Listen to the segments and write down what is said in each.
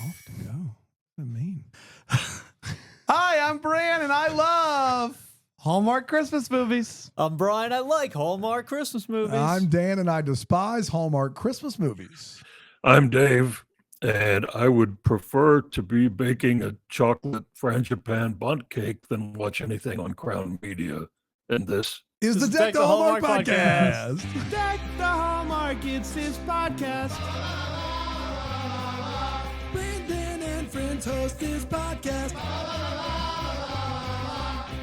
Off to go. What do you mean? Hi, I'm Bran, and I love Hallmark Christmas movies. I'm Brian. I like Hallmark Christmas movies. I'm Dan, and I despise Hallmark Christmas movies. I'm Dave, and I would prefer to be baking a chocolate frangipane bundt cake than watch anything on Crown Media. And this Is the Deck the Hallmark podcast. Deck the Hallmark, it's his podcast. Brandon and friends host this podcast.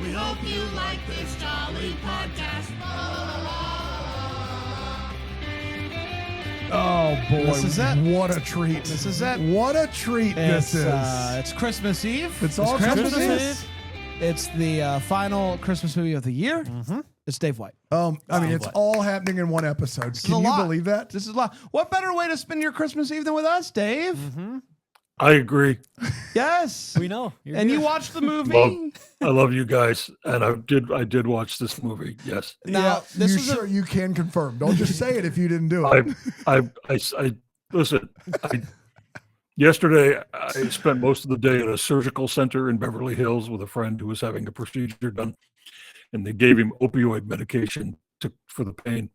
We hope you like this jolly podcast. Oh boy, This is it. What a treat! This is it. What a treat this is! It's Christmas Eve. It's all Christmas Eve. It's the final Christmas movie of the year. It's Dave White. I mean, it's all happening in one episode. is Can a you lot. believe that? This is a lot. What better way to spend your Christmas Eve than with us, Dave? I agree. Yes. We know. You're And good. you watched the movie. I love you guys, and I did watch this movie. Yes, Now, this you is sure you can confirm? Don't just say it if you didn't do I it. listen. Yesterday, I spent most of the day at a surgical center in Beverly Hills with a friend who was having a procedure done, and they gave him opioid medication for the pain.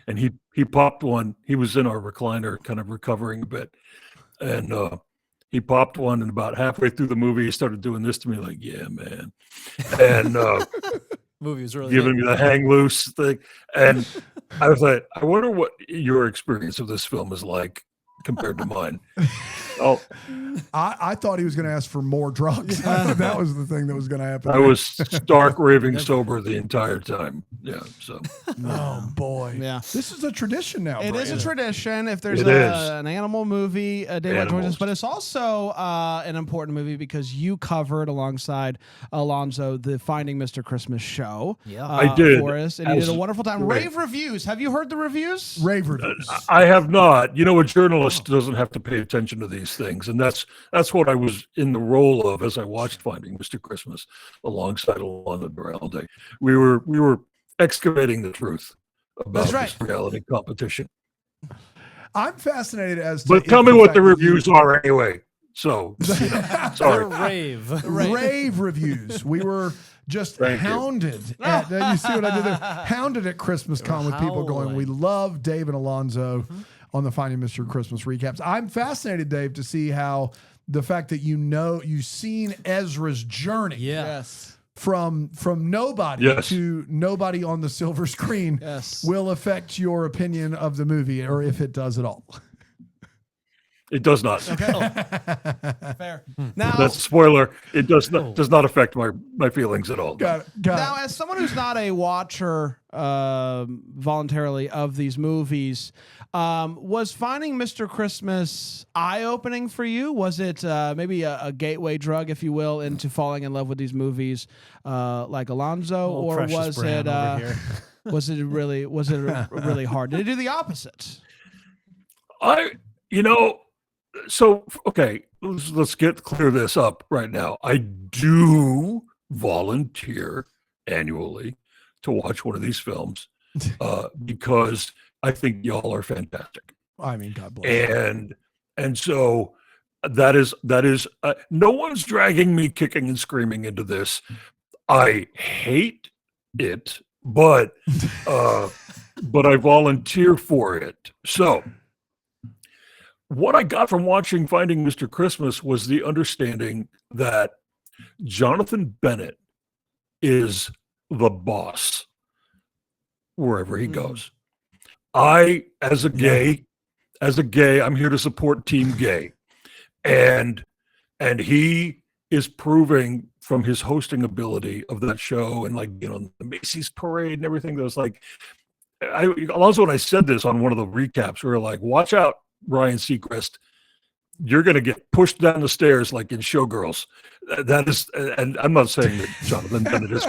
And he popped one. He was in our recliner, kind of recovering a bit, and he popped one. And about halfway through the movie, he started doing this to me, like, "Yeah, man," and movie was really giving good. me the hang loose thing. And I was like, I wonder what your experience of this film is like compared to mine. Oh, I thought he was going to ask for more drugs. I thought that was the thing that was going to happen. I was stark raving sober the entire time. Yeah. So Oh boy. Yeah. This is a tradition now. It is a Brandon. tradition. If there's It is. an animal movie, Dave White joins us, Animals. but it's also an important movie because you covered alongside Alonzo the Finding Mr. Christmas show. Yeah. I did. For us, and you As did a wonderful time. great. Rave reviews. Have you heard the reviews? Rave reviews. I have not. You know, a journalist doesn't have to pay attention to these things, and that's what I was in the role of as I watched Finding Mr. Christmas alongside Alana Duralde. We were excavating the truth about That's right. this reality competition. I'm fascinated as to. But if tell me the what fact the that reviews are anyway. So, They're sorry. rave. Rave reviews. We were just Thank you. hounded at. You see what I did there? Hounded at Christmas Con with people going, "We love Dave and Alonzo on the Finding Mr. Christmas recaps." I'm fascinated, Dave, to see how the fact that you've seen Ezra's journey Yes. from nobody Yes. to nobody on the silver screen Yes. will affect your opinion of the movie, or if it does at all. It does not. Fair. Now, That's a spoiler. It does not affect my feelings at all. Got it. Now, as someone who's not a watcher voluntarily of these movies, was Finding Mr. Christmas eye-opening for you? Was it maybe a gateway drug, if you will, into falling in love with these movies like Alonzo, Oh, or precious was Bran it over here. was it really hard? Did it do the opposite? So okay, let's clear this up right now. I do volunteer annually to watch one of these films because I think y'all are fantastic, I mean, God bless. and so that is no one's dragging me kicking and screaming into this. I hate it, but I volunteer for it. So what I got from watching Finding Mr. Christmas was the understanding that Jonathan Bennett is the boss wherever he goes. I, as a gay, I'm here to support Team Gay. And he is proving from his hosting ability of that show and, like, you know, the Macy's parade and everything, that was like, Alonzo and I said this on one of the recaps. We were like, watch out, Ryan Seacrest, you're going to get pushed down the stairs like in Showgirls. That is, and I'm not saying that Jonathan Bennett is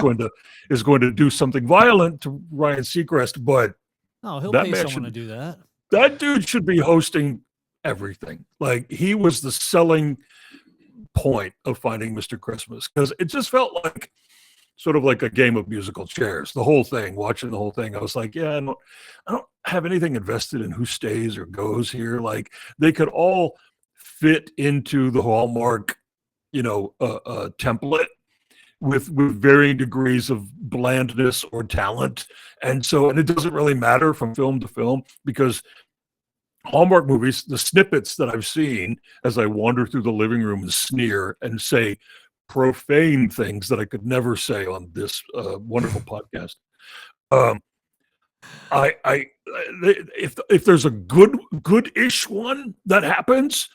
going to do something violent to Ryan Seacrest, but No, he'll that pay man someone to do that. that dude should be hosting everything. Like, he was the selling point of Finding Mr. Christmas, because it just felt like sort of like a game of musical chairs. The whole thing, watching the whole thing, I was like, yeah, I don't have anything invested in who stays or goes here. Like they could all fit into the Hallmark, template with varying degrees of blandness or talent. And it doesn't really matter from film to film because Hallmark movies, the snippets that I've seen as I wander through the living room and sneer and say profane things that I could never say on this wonderful podcast. If there's a good-ish one that happens,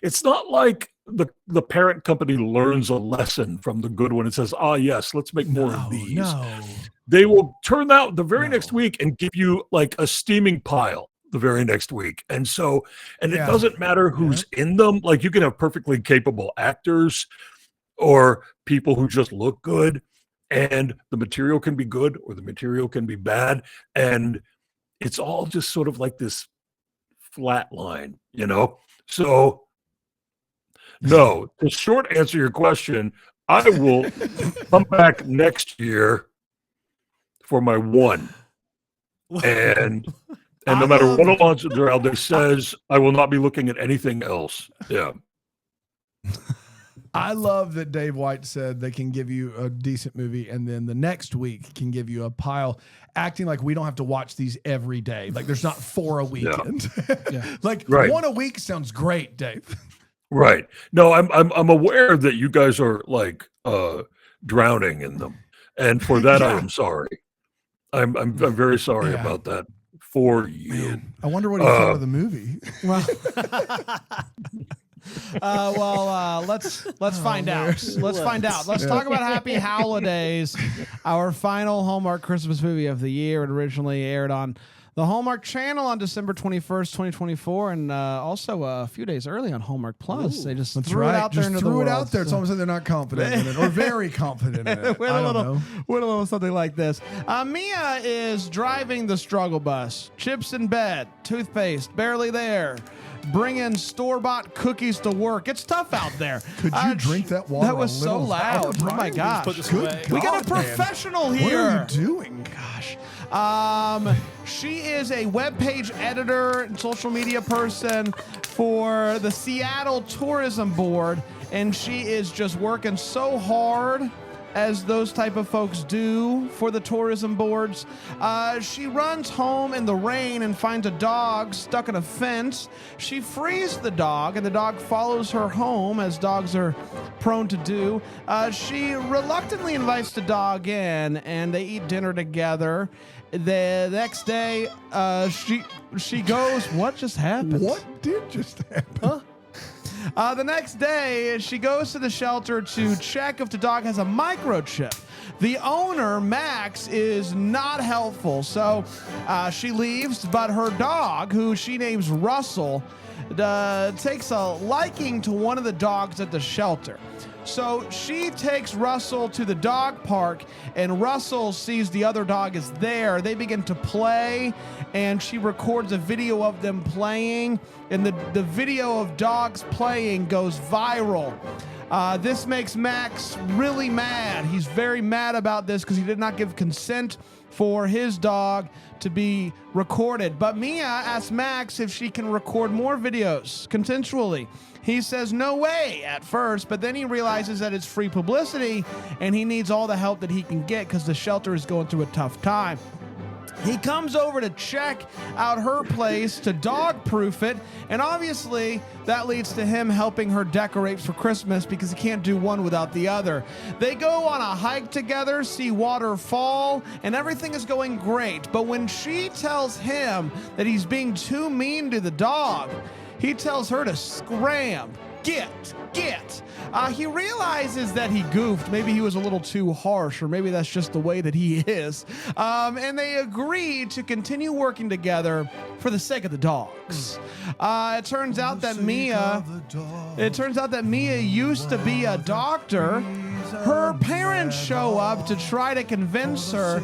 it's not like the parent company learns a lesson from the good one and says, yes, let's make more of these. No. They will turn out the very next week and give you like a steaming pile the very next week. And it doesn't matter who's in them. Like you can have perfectly capable actors or people who just look good, and the material can be good or the material can be bad. And it's all just sort of like this flat line, So no, to short answer your question, I will come back next year for my one. And no matter what Alonso Duralde says, I will not be looking at anything else. Yeah. I love that Dave White said they can give you a decent movie and then the next week can give you a pile, acting like we don't have to watch these every day. Like there's not 4 a weekend. Yeah. Like Right. 1 a week sounds great, Dave. Right. No, I'm aware that you guys are like drowning in them. And for that I am sorry. I'm very sorry about that for you. Man, I wonder what he thought of the movie. Let's find out. Let's find out. Let's talk about Happy Howlidays, our final Hallmark Christmas movie of the year. It originally aired on the Hallmark Channel on December 21st, 2024, and also a few days early on Hallmark Plus. They just threw it out there into the world. Threw it out there. It's almost like they're not confident in it, or very confident in it. Went a little something like this. Mia is driving the struggle bus. Chips in bed, toothpaste barely there. Bringing store-bought cookies to work. It's tough out there. Could you drink that water? That was so loud. Oh my gosh. Put this Good away. We got a God, man. professional What here. are you doing? Gosh. She is a web page editor and social media person for the Seattle Tourism Board, and she is just working so hard as those type of folks do for the tourism boards. She runs home in the rain and finds a dog stuck in a fence. She frees the dog, and the dog follows her home, as dogs are prone to do. She reluctantly invites the dog in, and they eat dinner together. The next day, she goes, what just happened? What did just happen? The next day, she goes to the shelter to check if the dog has a microchip. The owner, Max, is not helpful, so she leaves, but her dog, who she names Russell, takes a liking to one of the dogs at the shelter. So she takes Russell to the dog park, and Russell sees the other dog is there. They begin to play, and she records a video of them playing, and the video of dogs playing goes viral. This makes Max really mad. He's very mad about this because he did not give consent for his dog to be recorded. But Mia asks Max if she can record more videos consensually. He says no way at first, but then he realizes that it's free publicity and he needs all the help that he can get because the shelter is going through a tough time. He comes over to check out her place to dog-proof it, and obviously that leads to him helping her decorate for Christmas because he can't do one without the other. They go on a hike together, see water fall, and everything is going great. But when she tells him that he's being too mean to the dog, he tells her to scram. Get. He realizes that he goofed. Maybe he was a little too harsh, or maybe that's just the way that he is. And they agree to continue working together for the sake of the dogs. It turns out that Mia used to be a doctor. Her parents show up to try to convince her.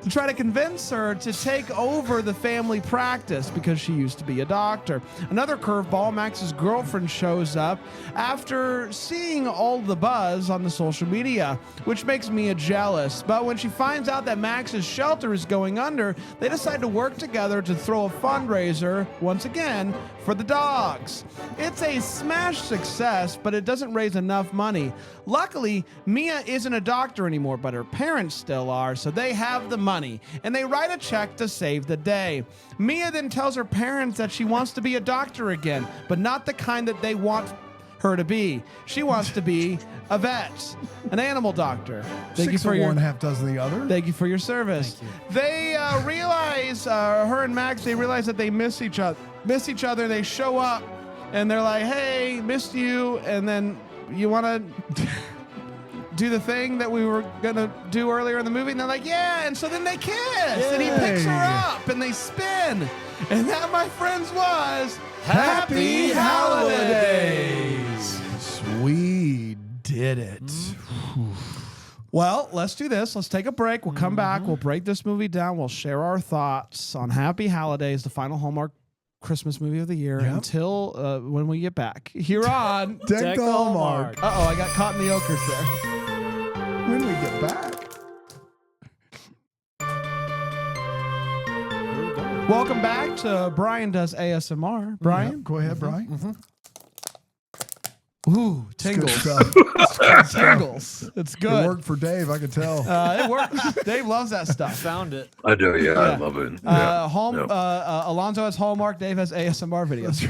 to try to convince her to take over the family practice because she used to be a doctor. Another curveball, Max's girlfriend shows up after seeing all the buzz on the social media, which makes Mia jealous. But when she finds out that Max's shelter is going under, they decide to work together to throw a fundraiser, once again, for the dogs. It's a smash success, but it doesn't raise enough money. Luckily, Mia isn't a doctor anymore, but her parents still are, so they have the money, and they write a check to save the day. Mia then tells her parents that she wants to be a doctor again, but not the kind that they want her to be. She wants to be a vet, an animal doctor. Thank you for one, half dozen the other. Thank you for your service. They realize, her and Max, they realize that they miss each other. They show up, and they're like, "Hey, missed you," and then you want to do the thing that we were gonna do earlier in the movie, and they're like, "Yeah," and so then they kiss, and he picks her up, and they spin, and that, my friends, was Happy Holidays. We did it. Well, let's do this. Let's take a break. We'll come back. We'll break this movie down. We'll share our thoughts on Happy Holidays, the final Hallmark Christmas movie of the year, until when we get back here on Deck the Hallmark. Uh-oh, I got caught in the ochres there. When we get back. Welcome back to Brian Does ASMR. Brian? Go ahead, Brian. Ooh, tingles. Good stuff. Tingles. It's It good. worked for Dave, I could tell. It works. Dave loves that stuff. Found it. I do, yeah. I Yeah. love it. Yeah. Alonzo has Hallmark. Dave has ASMR videos.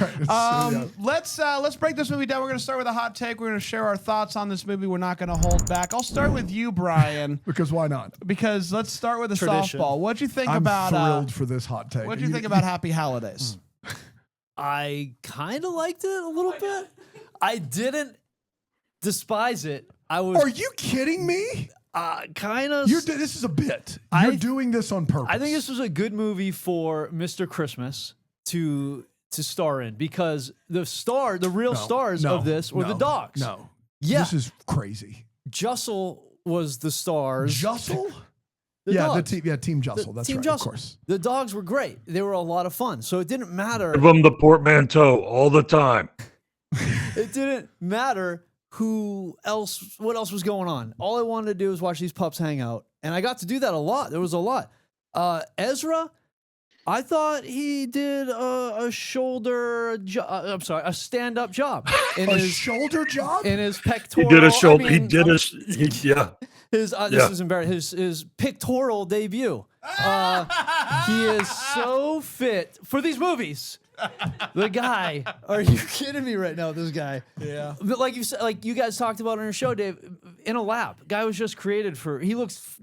That's right. Let's break this movie down. We're going to start with a hot take. We're going to share our thoughts on this movie. We're not going to hold back. I'll start with you, Brian, Because why not? because let's start with a Tradition. softball. What'd you think I'm about thrilled for this hot take. What'd you think about Happy Holidays? I kind of liked it a little bit. I didn't despise it. I was Are you kidding me? kind of. This is a bit. You're doing this on purpose. I think this was a good movie for Mr. Christmas to star in, because the real stars of this were the dogs. No. Yeah. This is crazy. Jussel was the stars. Jussel? The dogs. Team Jussel. That's Team right, Jussel. of course. The dogs were great. They were a lot of fun. So it didn't matter. Give them the portmanteau all the time. It didn't matter what else was going on. All I wanted to do was watch these pups hang out, and I got to do that a lot. There was a lot. Ezra, I thought he did a stand-up job in A his shoulder job? in his pectoral. He did a shoulder. I mean, Yeah. His Yeah. this is embarrassing. His pictorial debut. He is so fit for these movies. The guy, are you kidding me right now? This guy, Yeah. But like you said, like you guys talked about on your show, Dave, in a lab. Guy was just created for. He looks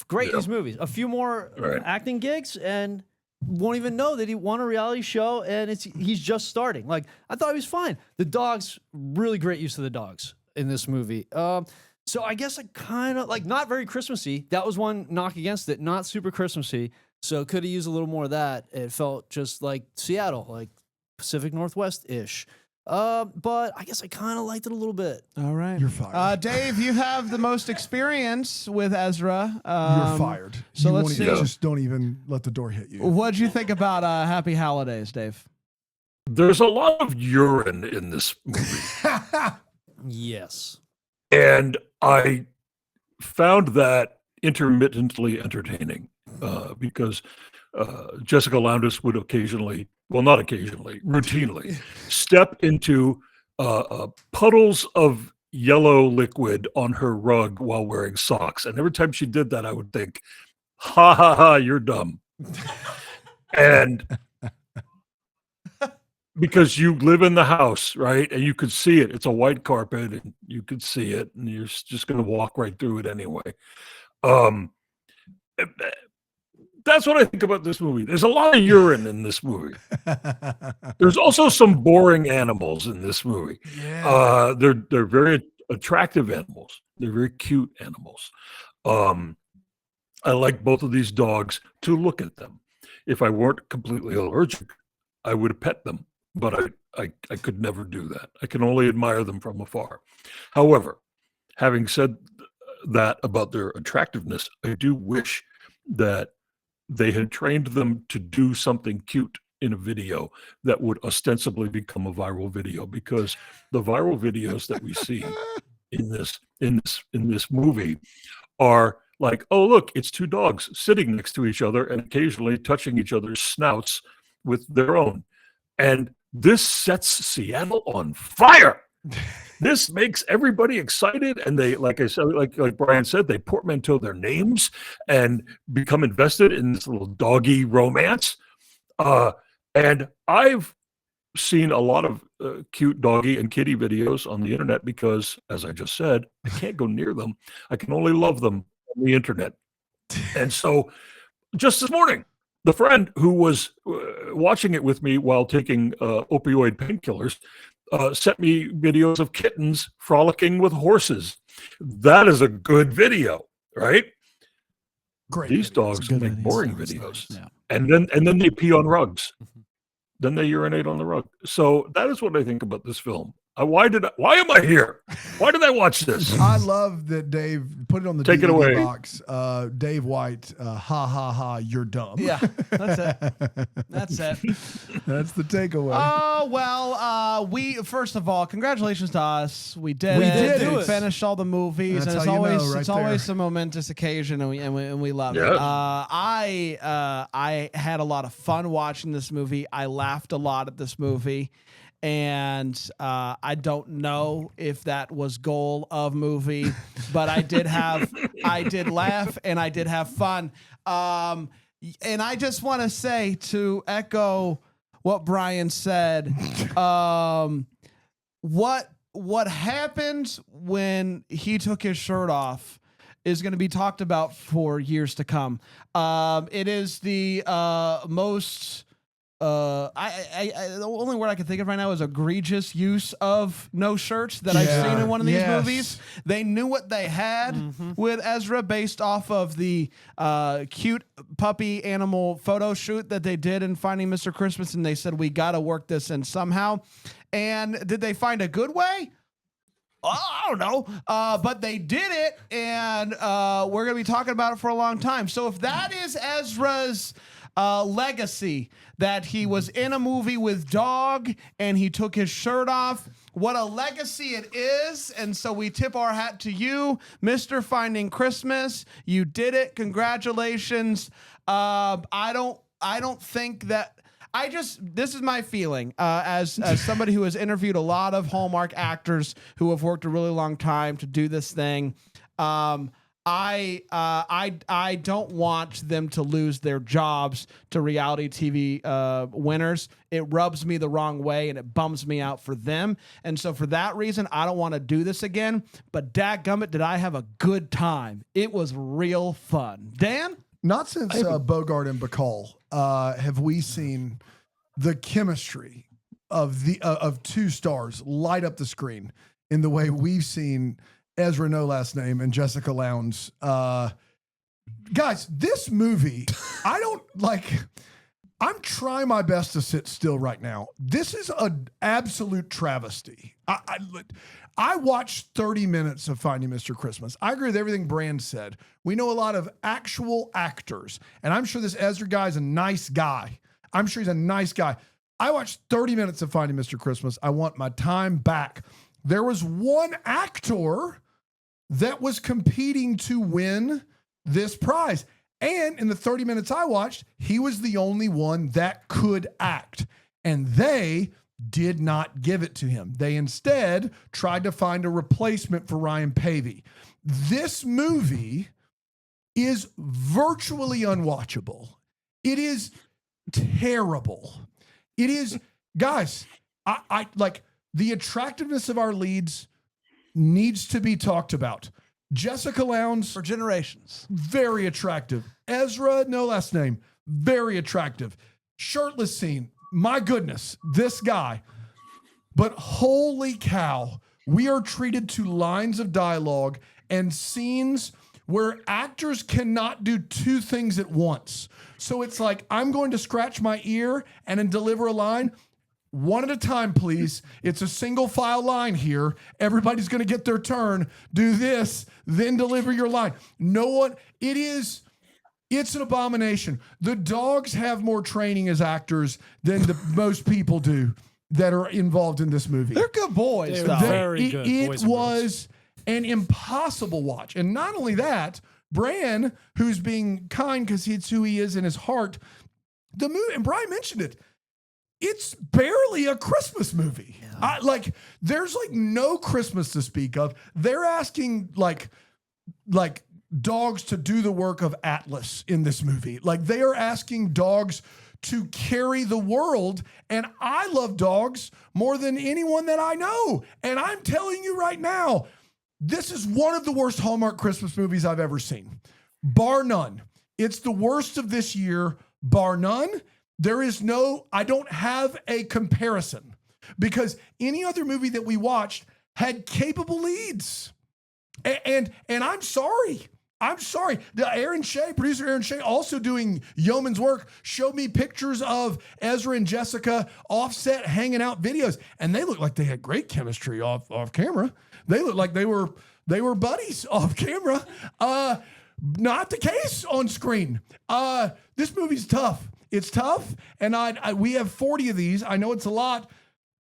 great in these movies. A few more acting gigs, and won't even know that he won a reality show, and he's just starting. Like, I thought he was fine. The dogs, really great use of the dogs in this movie. So I guess I kind of like, not very Christmassy. That was one knock against it. Not super Christmassy. So could have used a little more of that. It felt just like Seattle, like Pacific Northwest-ish. But I guess I kind of liked it a little bit. All right. You're fired. Dave, you have the most experience with Ezra. You're fired. So You let's won't see. even- Just don't even let the door hit you. What'd you think about Happy Holidays, Dave? There's a lot of urine in this movie. Yes. And I found that intermittently entertaining because Jessica Lowndes would occasionally, well, not occasionally, routinely step into puddles of yellow liquid on her rug while wearing socks. And every time she did that, I would think, ha ha ha, you're dumb. And because you live in the house, right? And you could see it. It's a white carpet and you could see it, and you're just going to walk right through it anyway. That's what I think about this movie. There's a lot of urine in this movie. There's also some boring animals in this movie. Yeah. They're very attractive animals. They're very cute animals. I like both of these dogs to look at them. If I weren't completely allergic, I would pet them, but I could never do that. I can only admire them from afar. However, having said that about their attractiveness, I do wish that they had trained them to do something cute in a video that would ostensibly become a viral video, because the viral videos that we see in this movie are like, oh, look, it's two dogs sitting next to each other and occasionally touching each other's snouts with their own. And this sets Seattle on fire. This makes everybody excited, and they, like I said, like Brian said, they portmanteau their names and become invested in this little doggy romance. And I've seen a lot of cute doggy and kitty videos on the internet because, as I just said, I can't go near them. I can only love them on the internet. And so, just this morning, the friend who was watching it with me while taking opioid painkillers sent me videos of kittens frolicking with horses. That is a good video, right? Great. These dogs good make videos. boring That's videos, nice. Yeah. and then they pee on rugs. Then they urinate on the rug. So that is what I think about this film. Why am I here? Why did I watch this? I love that Dave put it on the Take it DVD away. box. Dave White, ha ha ha, you're dumb. Yeah, that's it. That's it. That's the takeaway. Oh, well, we, first of all, congratulations to us. We did We it. did We it. finished all the movies. That's and it's how you always, know, right it's always there. a momentous occasion, and we love it. Yes. I had a lot of fun watching this movie. I laughed a lot at this movie. And I don't know if that was goal of movie, but I did laugh and I did have fun. And I just want to say, to echo what Brian said, what happened when he took his shirt off is going to be talked about for years to come. It is the most. The only word I can think of right now is egregious use of no shirts that I've seen in one of these Yes. movies. They knew what they had with Ezra based off of the cute puppy animal photo shoot that they did in Finding Mr. Christmas, and they said, we got to work this in somehow. And did they find a good way? I don't know, but they did it, and we're going to be talking about it for a long time. So if that is Ezra's legacy, that he was in a movie with dog and he took his shirt off, what a legacy it is. And so we tip our hat to you, Mr. Finding Christmas. You did it. Congratulations. I don't think that. This is my feeling as somebody who has interviewed a lot of Hallmark actors who have worked a really long time to do this thing. I don't want them to lose their jobs to reality TV winners. It rubs me the wrong way and it bums me out for them. And so for that reason, I don't want to do this again. But dadgummit, did I have a good time? It was real fun. Dan? Not since Bogart and Bacall have we seen the chemistry of two stars light up the screen in the way we've seen Ezra No Last Name and Jessica Lowndes. Guys, this movie, I'm trying my best to sit still right now. This is an absolute travesty. I watched 30 minutes of Finding Mr. Christmas. I agree with everything Brand said. We know a lot of actual actors, and I'm sure this Ezra guy is a nice guy. I'm sure he's a nice guy. I watched 30 minutes of Finding Mr. Christmas. I want my time back. There was one actor that was competing to win this prize. And in the 30 minutes I watched, he was the only one that could act. And they did not give it to him. They instead tried to find a replacement for Ryan Pavey. This movie is virtually unwatchable. It is terrible. It is, guys, I like the attractiveness of our leads needs to be talked about. Jessica Lowndes, For generations. very attractive. Ezra, no last name, very attractive. Shirtless scene, my goodness, this guy. But holy cow, we are treated to lines of dialogue and scenes where actors cannot do two things at once. So it's like, I'm going to scratch my ear and then deliver a line. One at a time, please. It's a single file line here. Everybody's going to get their turn. Do this, then deliver your line. No one, it is It's an abomination. The dogs have more training as actors than most people do that are involved in this movie. They're good boys, They're though. very good It boys and girls. was an impossible watch. And not only that, Bran, who's being kind because it's who he is in his heart, the movie, and Brian mentioned it, it's barely a Christmas movie. There's like no Christmas to speak of. They're asking like dogs to do the work of Atlas in this movie. Like they are asking dogs to carry the world. And I love dogs more than anyone that I know. And I'm telling you right now, this is one of the worst Hallmark Christmas movies I've ever seen, bar none. It's the worst of this year, bar none. I don't have a comparison because any other movie that we watched had capable leads. And I'm sorry. Producer Aaron Shea, also doing yeoman's work, showed me pictures of Ezra and Jessica offset hanging out videos, and they looked like they had great chemistry off camera. They looked like they were buddies off camera. Not the case on screen. This movie's tough. It's tough, and we have 40 of these. I know it's a lot,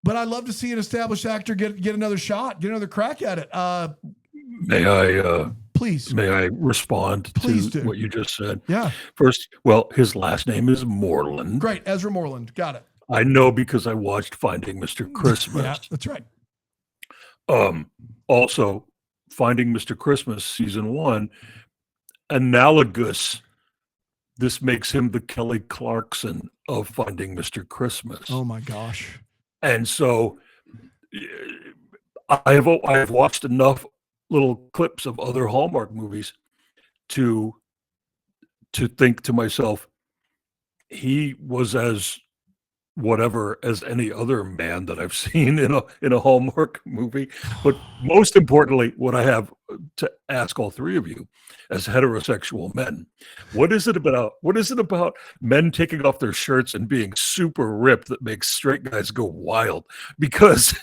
but I'd love to see an established actor get another shot, get another crack at it. Please. May I respond Please to do. what you just said? Yeah. First, his last name is Moreland. Great. Ezra Moreland. Got it. I know because I watched Finding Mr. Christmas. Yeah, that's right. Also, Finding Mr. Christmas, season 1, analogous. This makes him the Kelly Clarkson of Finding Mr. Christmas. Oh my gosh. And so I have watched enough little clips of other Hallmark movies to think to myself, he was as whatever as any other man that I've seen in a Hallmark movie. But most importantly, what I have to ask all three of you as heterosexual men, what is it about men taking off their shirts and being super ripped that makes straight guys go wild? Because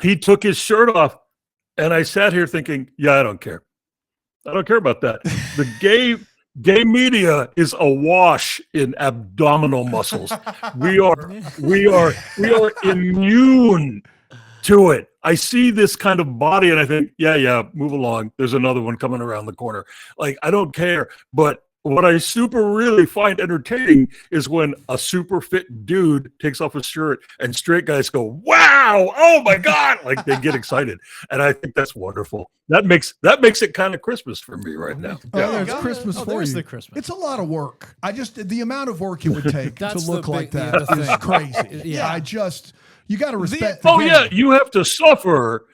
he took his shirt off, and I sat here thinking, yeah, I don't care. I don't care about that. The gay media is awash in abdominal muscles. We are immune to it. I see this kind of body and I think, yeah, move along. There's another one coming around the corner. Like, I don't care. But what I super really find entertaining is when a super fit dude takes off his shirt and straight guys go, wow, oh my God. Like, they get excited. And I think that's wonderful. That makes it kind of Christmas for me right now. There's Christmas for there's you. the Christmas. It's a lot of work. The amount of work it would take to That's look the like big- that the is thing. crazy. Yeah. You got to respect. Oh the yeah, game. you have to suffer.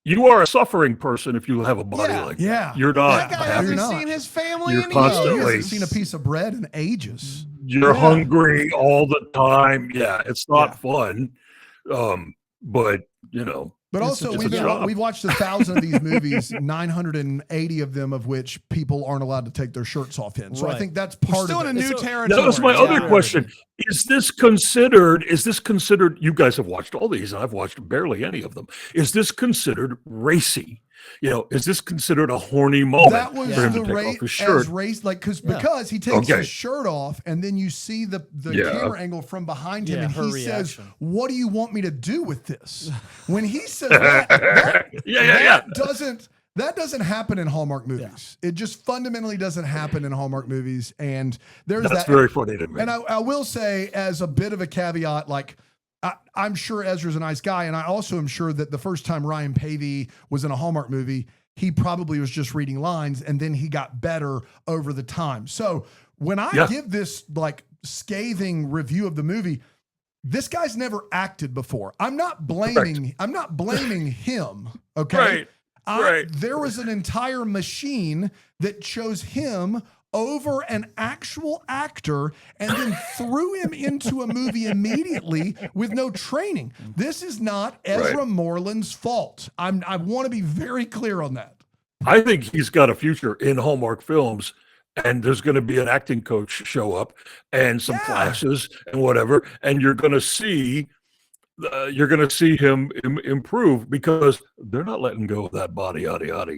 You are a suffering person if you have a body like that. Yeah. You're not. That guy You're hasn't not. seen his family You're in constantly- He years. hasn't seen a piece of bread in ages. You're Yeah. hungry all the time. Yeah, it's not fun. But But also, it's a job. we've watched 1,000 of these movies, 980 of them of which people aren't allowed to take their shirts off in. So I Right. think that's We're part still of in a it. new It's a- territory. that was my Yeah. other question. Is this considered, you guys have watched all these and I've watched barely any of them. Is this considered racy? Is this considered a horny moment That was for him the to take rate off his shirt? as race, like because he takes Okay. his shirt off, and then you see the camera angle from behind him, Yeah, and her he says, reaction. "What do you want me to do with this?" When he says that Yeah. that doesn't happen in Hallmark movies. It just fundamentally doesn't happen in Hallmark movies, and there's That's that. very funny to me. And I will say, as a bit of a caveat, like I'm sure Ezra's a nice guy, and I also am sure that the first time Ryan Pavey was in a Hallmark movie, he probably was just reading lines, and then he got better over the time. So when I give this like scathing review of the movie, this guy's never acted before. I'm not blaming him. Okay. Right. There was an entire machine that chose him over an actual actor and then threw him into a movie immediately with no training. This is not Ezra Moreland's fault. I want to be very clear on that. I think he's got a future in Hallmark films, and there's going to be an acting coach show up and some classes and whatever, and you're going to see him improve because they're not letting go of that body, yada yada.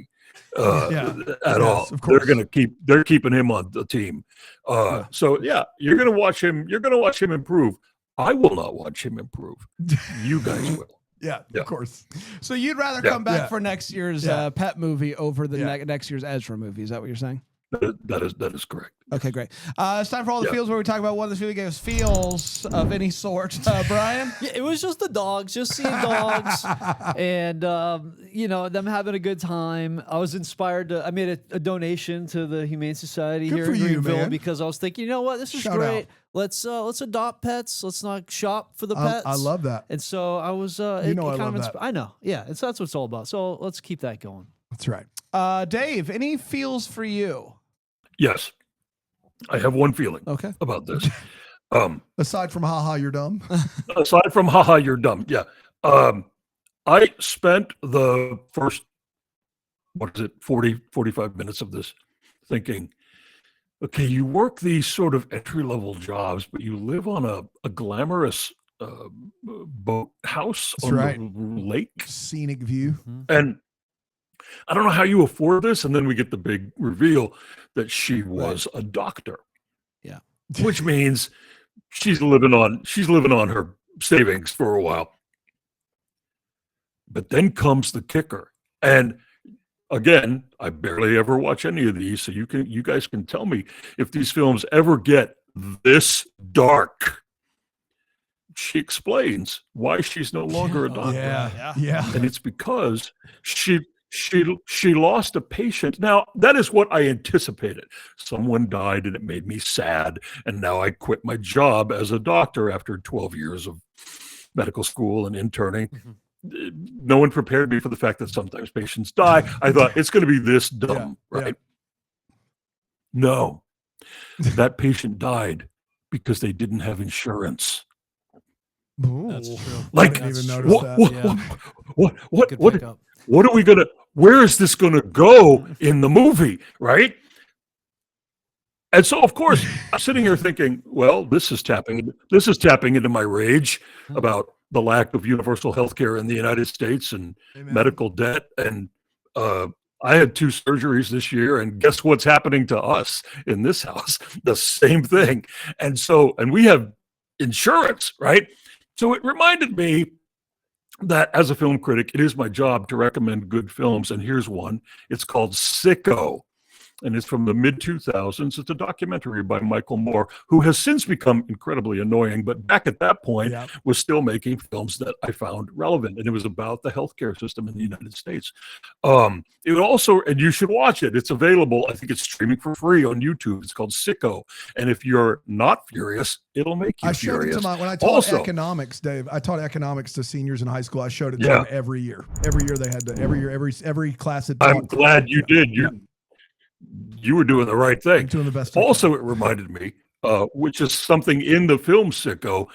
at all. Of course. They're keeping him on the team. So yeah, you're gonna watch him. You're gonna watch him improve. I will not watch him improve. You guys will. Yeah, of course. So you'd rather come back Yeah. for next year's Pet movie over the next year's Ezra movie? Is that what you're saying? That is correct. Okay, great. It's time for all the feels where we talk about what this video games feels of any sort. Brian? Yeah, it was just the dogs, just seeing dogs, and you know, them having a good time. I was inspired to. I made a donation to the Humane Society Good here for in you, Greenville man. because I was thinking, you know what, this is Shout great. out. Let's adopt pets. Let's not shop for the pets. I love that. And so I was. I love that. I know. Yeah, that's what it's all about. So let's keep that going. That's right. Dave, any feels for you? Yes, I have one feeling Okay. about this. Aside from haha, you're dumb. Aside from haha, you're dumb. Yeah. I spent the first, 45 minutes of this thinking, okay, you work these sort of entry-level jobs, but you live on a glamorous boat house That's on right. the lake. Scenic view. And I don't know how you afford this. And then we get the big reveal that she was a doctor. Yeah. Which means she's living on her savings for a while. But then comes the kicker. And again, I barely ever watch any of these, so you guys can tell me if these films ever get this dark. She explains why she's no longer a doctor. Yeah. And it's because she lost a patient. Now, that is what I anticipated. Someone died and it made me sad. And now I quit my job as a doctor after 12 years of medical school and interning. No one prepared me for the fact that sometimes patients die. I thought it's going to be this dumb, right? No, that patient died because they didn't have insurance. Ooh. That's true. Like, I didn't even notice that. what are we gonna? Where is this gonna go in the movie, right? And so, of course, I'm sitting here thinking, well, this is tapping into my rage about the lack of universal health care in the United States and medical debt. And I had 2 surgeries this year, and guess what's happening to us in this house? The same thing. And we have insurance, right? So it reminded me that as a film critic, it is my job to recommend good films. And here's one. It's called Sicko. And it's from the mid-2000s. It's a documentary by Michael Moore, who has since become incredibly annoying, but back at that point was still making films that I found relevant. And it was about the healthcare system in the United States. It also, and you should watch it. It's available. I think it's streaming for free on YouTube. It's called Sicko. And if you're not furious, it'll make you furious. When I taught economics, Dave, I taught economics to seniors in high school. I showed it to them every year. Every year they had to, every class had taught. I'm glad you did. You were doing the right thing. Doing the best. Also, it reminded me, which is something in the film Sicko,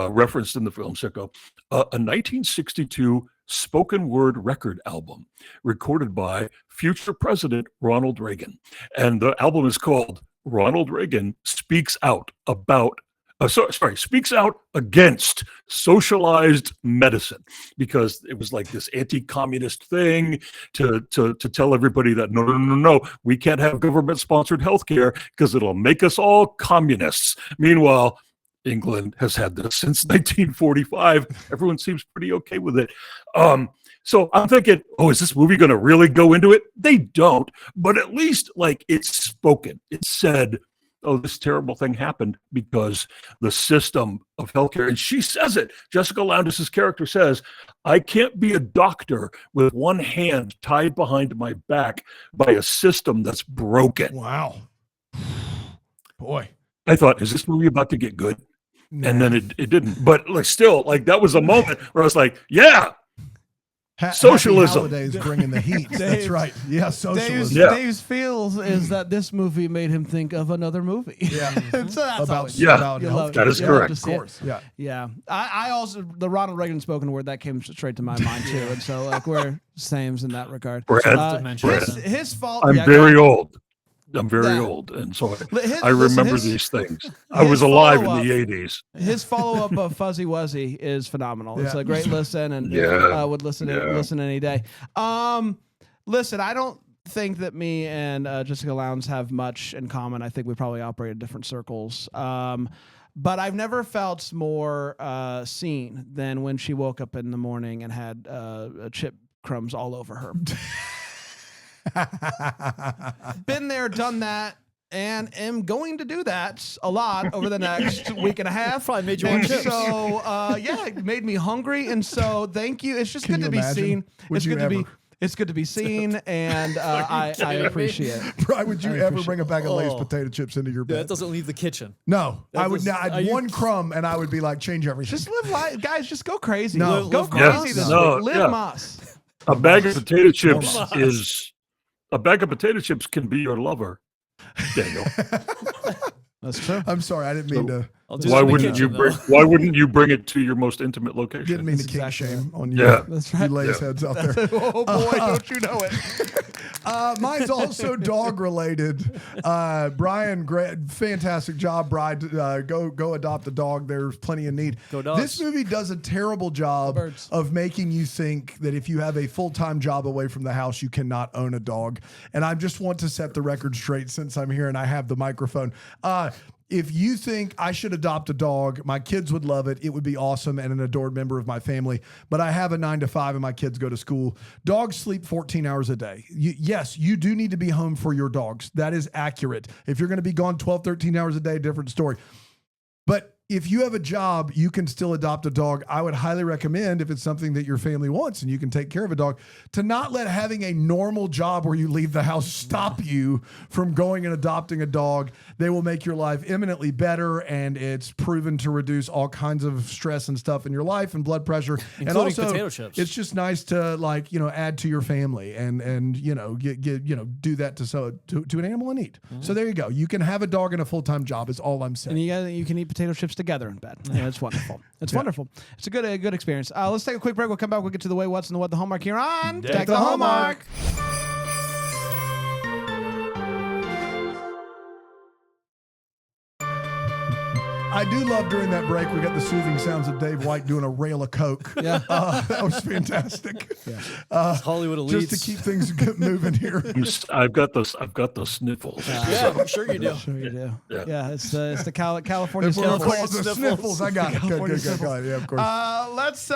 referenced in the film Sicko, a 1962 spoken word record album recorded by future President Ronald Reagan. And the album is called Ronald Reagan Speaks Out About speaks out against socialized medicine, because it was like this anti-communist thing to tell everybody that no, we can't have government-sponsored healthcare because it'll make us all communists. Meanwhile, England has had this since 1945. Everyone seems pretty okay with it. So I'm thinking, is this movie going to really go into it? They don't, but at least like it's spoken. It's said, this terrible thing happened because the system of healthcare, and she says it, Jessica Loudis's character says, I can't be a doctor with one hand tied behind my back by a system that's broken. Wow. Boy. I thought, is this movie about to get good? Nah. And then it didn't. But like still, like that was a moment where I was like, yeah. Socialism. Holidays bringing the heat. That's right. Yeah, socialism. Dave's feels is that this movie made him think of another movie. Yeah. So that's about healthcare. That is correct. Of course. Yeah. Yeah. I also, the Ronald Reagan spoken word, that came straight to my mind too. And so like we're sames in that regard. His fault. I'm very old. I'm very old, and so I remember these things. I was alive in the 80s. His follow-up of Fuzzy Wuzzy is phenomenal. It's a great listen, and would listen any day. Listen, I don't think that me and Jessica Lowndes have much in common. I think we probably operate in different circles. But I've never felt more seen than when she woke up in the morning and had chip crumbs all over her. Been there, done that, and am going to do that a lot over the next week and a half. Probably made you want chips. So, it made me hungry, and so thank you. It's just Can good you to be imagine? seen. Would It's you good to be. ever? It's good to be seen, and I appreciate it. Brian, would you ever bring a bag of Lay's potato chips into your Yeah, bed? it doesn't leave the kitchen. No, That I would does- not. are I'd you- one crumb, and I would be like, change everything. Just live life, guys. Just go crazy. No. Go Live crazy Moss. this No, week. Live yeah. Moss. A bag of potato chips Moss. is a bag of potato chips can be your lover, Daniel. That's true. I'm sorry, I didn't mean to. I'll do Why it in the wouldn't you kitchen, bring? though. Why wouldn't you bring it to your most intimate location? Didn't mean to That's kink exactly shame on you. Yeah. That's You right. Lay's heads out there. Oh boy, don't you know it? Mine's also dog related. Brian, great, fantastic job, Brian. Go adopt a dog. There's plenty of need. Go dogs. This movie does a terrible job Birds. of making you think that if you have a full-time job away from the house, you cannot own a dog. And I just want to set the record straight since I'm here and I have the microphone. If you think I should adopt a dog, my kids would love it. It would be awesome and an adored member of my family. But I have a 9 to 5 and my kids go to school. Dogs sleep 14 hours a day. Yes, you do need to be home for your dogs. That is accurate. If you're going to be gone 12, 13 hours a day, different story. But if you have a job, you can still adopt a dog. I would highly recommend, if it's something that your family wants and you can take care of a dog, to not let having a normal job where you leave the house stop you from going and adopting a dog. They will make your life eminently better, and it's proven to reduce all kinds of stress and stuff in your life and blood pressure. And Including also, potato chips. it's just nice to add to your family and do that to an animal in need. So there you go. You can have a dog and a full-time job is all I'm saying. And you can eat potato chips together in bed. Yeah, it's wonderful. It's wonderful. It's a good experience. Let's take a quick break. We'll come back. We'll get to the way, what's, and the what, the Hallmark here on Deck the Hallmark. I do love during that break, we got the soothing sounds of Dave White doing a rail of Coke. Yeah. That was fantastic. Hollywood elites. Just to keep things moving here. I've got the sniffles. Yeah, I'm sure you do. Sure you do. Yeah. Yeah, it's the California If we're sniffles. called the sniffles, I got it. Good. Go ahead. Yeah, of course.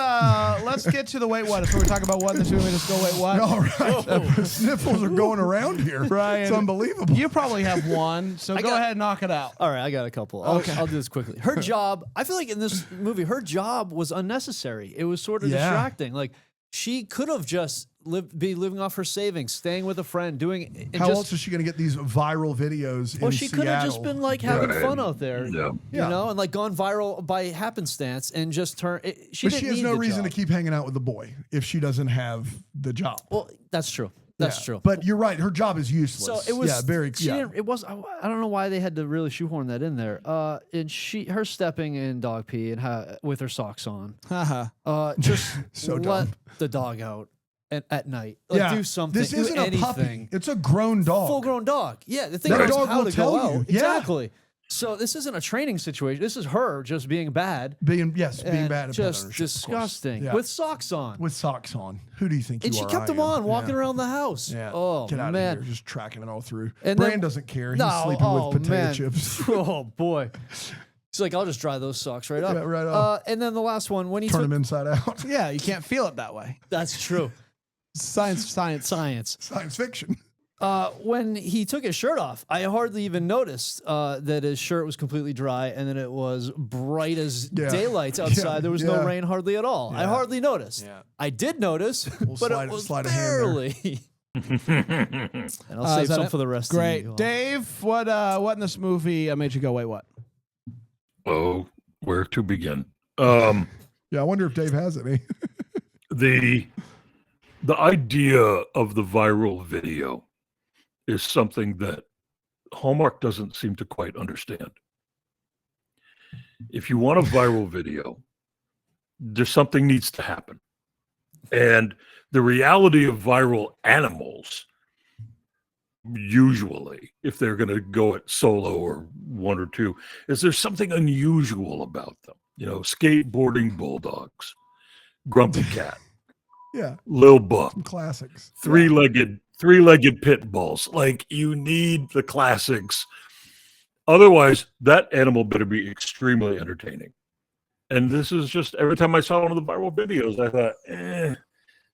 Let's get to the wait what. If we're talking about what in this movie, let's go wait what. All right. Sniffles are going around here. Brian, It's unbelievable. You probably have one, so go ahead and knock it out. All right, I got a couple. I'll do this quickly. Her job, I feel like in this movie, her job was unnecessary. It was sort of distracting. Like, she could have just be living off her savings, staying with a friend, doing. And How just, else is she going to get these viral videos well, in she Seattle? could have just been like having Right. fun out there, Yeah. you know, and like gone viral by happenstance and just turn. She But didn't she has need no the reason job. to keep hanging out with the boy if she doesn't have the job. Well, that's true. That's Yeah. true. But you're right. Her job is useless. So it was. Yeah, very. She Yeah. didn't, it was. I don't know why they had to really shoehorn that in there. And her stepping in dog pee and with her socks on. Haha. Just So let dumb. the dog out at night. Like, do something. This do isn't anything. a puppy. It's a grown dog. Full grown dog. Yeah, the thing That is dog how will to tell go you. out. Yeah. Exactly. So this isn't a training situation. This is her just being bad. Being and bad at pet just ownership, of course. disgusting Yeah. with socks on. With socks on. Who do you think And you she are? kept them I am. on, walking Yeah. around the house. Yeah. Oh Get out man. of here. Just tracking it all through. And Brand then- doesn't care. He's No, sleeping oh, with potato man. chips. Oh boy. She's like, I'll just dry those socks right up. Yeah, right up. And then the last one, when he Turn took, them inside out. Yeah, you can't feel it that way. that's true. Science. Science. Science fiction. When he took his shirt off, I hardly even noticed that his shirt was completely dry and then it was bright as Yeah. daylight outside. Yeah, There was yeah. no rain hardly at all. I Yeah. hardly noticed. Yeah. I did notice, but slide- it was slide a hand there. barely. And I'll Is save that some it? for the rest Great. of you all. Dave, what in this movie made you go wait what? Oh, where to begin? Yeah, I wonder if Dave has any. The idea of the viral video is something that Hallmark doesn't seem to quite understand. If you want a viral video, there's something needs to happen. And the reality of viral animals, usually, if they're going to go it solo or one or two, is there's something unusual about them. You know, skateboarding bulldogs, grumpy cat, Yeah. Lil Buck, Some classics. three-legged three-legged pit bulls. Like, you need the classics. Otherwise, that animal better be extremely entertaining. And this is just, every time I saw one of the viral videos, I thought,